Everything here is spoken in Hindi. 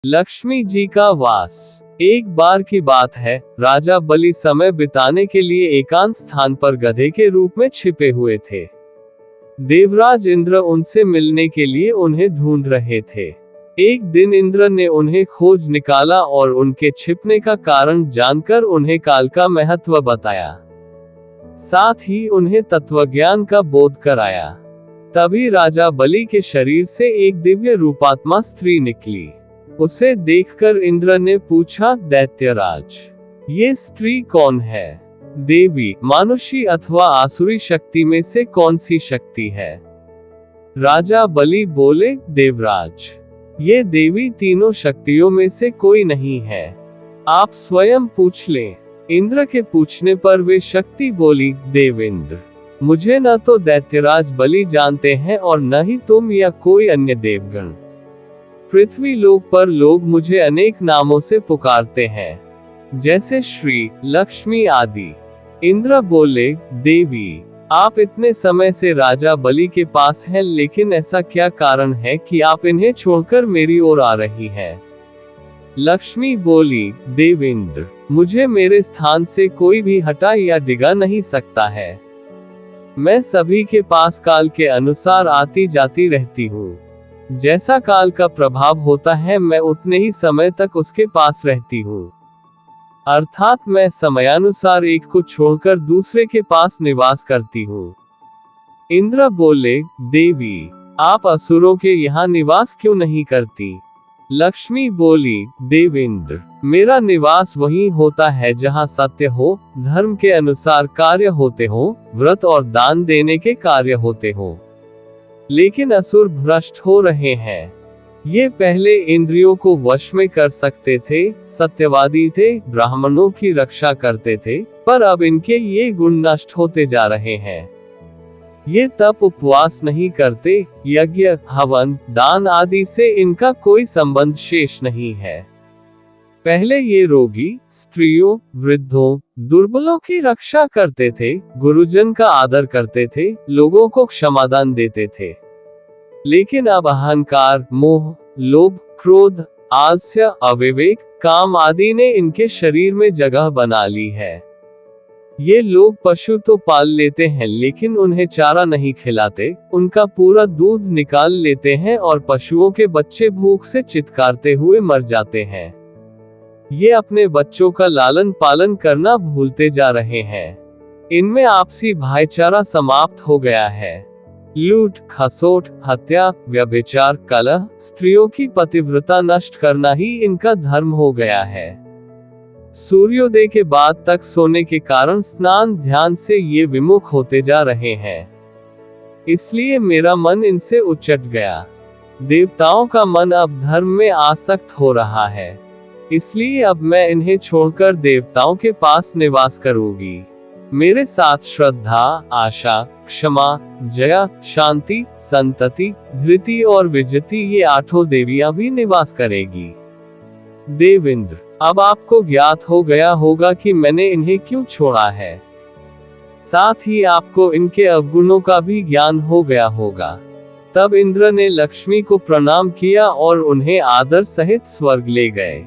लक्ष्मी जी का वास। एक बार की बात है, राजा बलि समय बिताने के लिए एकांत स्थान पर गधे के रूप में छिपे हुए थे। देवराज इंद्र उनसे मिलने के लिए उन्हें ढूंढ रहे थे। एक दिन इंद्र ने उन्हें खोज निकाला और उनके छिपने का कारण जानकर उन्हें काल का महत्व बताया। साथ ही उन्हें तत्वज्ञान का बोध कराया। तभी राजा बलि के शरीर से एक दिव्य रूपात्मा स्त्री निकली। उसे देखकर इंद्र ने पूछा, दैत्यराज, ये स्त्री कौन है? देवी, मानुषी अथवा आसुरी शक्ति में से कौन सी शक्ति है? राजा बलि बोले, देवराज, ये देवी तीनों शक्तियों में से कोई नहीं है। आप स्वयं पूछ लें। इंद्र के पूछने पर वे शक्ति बोली, देवेंद्र, मुझे न तो दैत्यराज बलि जानते हैं और न ही तुम या कोई अन्य देवगण। पृथ्वी लोक पर लोग मुझे अनेक नामों से पुकारते हैं, जैसे श्री, लक्ष्मी आदि। इंद्र बोले, देवी, आप इतने समय से राजा बलि के पास हैं, लेकिन ऐसा क्या कारण है कि आप इन्हें छोड़कर मेरी ओर आ रही हैं? लक्ष्मी बोली, देवेंद्र, मुझे मेरे स्थान से कोई भी हटा या डिगा नहीं सकता है। मैं सभी के पास काल के अनुसार आती जाती रहती हूँ। जैसा काल का प्रभाव होता है, मैं उतने ही समय तक उसके पास रहती हूँ। अर्थात मैं समयानुसार एक को छोड़कर दूसरे के पास निवास करती हूँ। इंद्र बोले, देवी, आप असुरों के यहाँ निवास क्यों नहीं करती? लक्ष्मी बोली, देवेंद्र, मेरा निवास वहीं होता है जहाँ सत्य हो, धर्म के अनुसार कार्य होते हो, व्रत और दान देने के कार्य होते हो। लेकिन असुर भ्रष्ट हो रहे हैं। ये पहले इंद्रियों को वश में कर सकते थे, सत्यवादी थे, ब्राह्मणों की रक्षा करते थे, पर अब इनके ये गुण नष्ट होते जा रहे हैं। ये तप उपवास नहीं करते, यज्ञ, हवन, दान आदि से इनका कोई संबंध शेष नहीं है। पहले ये रोगी, स्त्रियों, वृद्धों, दुर्बलों की रक्षा करते थे, गुरुजन का आदर करते थे, लोगों को क्षमादान देते थे। लेकिन अब अहंकार, मोह, लोभ, क्रोध, आलस्य, अविवेक, काम आदि ने इनके शरीर में जगह बना ली है। ये लोग पशु तो पाल लेते हैं, लेकिन उन्हें चारा नहीं खिलाते, उनका पूरा दूध निकाल लेते हैं और पशुओं के बच्चे भूख से चित्कारते हुए मर जाते हैं। ये अपने बच्चों का लालन पालन करना भूलते जा रहे हैं। इनमें आपसी भाईचारा समाप्त हो गया है। लूट, खसोट, हत्या, व्यभिचार, कलह, स्त्रियों की पतिव्रता नष्ट करना ही इनका धर्म हो गया है। सूर्योदय के बाद तक सोने के कारण स्नान ध्यान से ये विमुख होते जा रहे हैं। इसलिए मेरा मन इनसे उचट गया। देवताओं का मन अब धर्म में आसक्त हो रहा है। इसलिए अब मैं इन्हें छोड़कर देवताओं के पास निवास करूंगी। मेरे साथ श्रद्धा, आशा, क्षमा, जया, शांति, संतति, धृति और विजति ये आठों देवियां भी निवास करेगी। देवेंद्र, अब आपको ज्ञात हो गया होगा कि मैंने इन्हें क्यों छोड़ा है। साथ ही आपको इनके अवगुणों का भी ज्ञान हो गया होगा। तब इंद्र ने लक्ष्मी को प्रणाम किया और उन्हें आदर सहित स्वर्ग ले गए।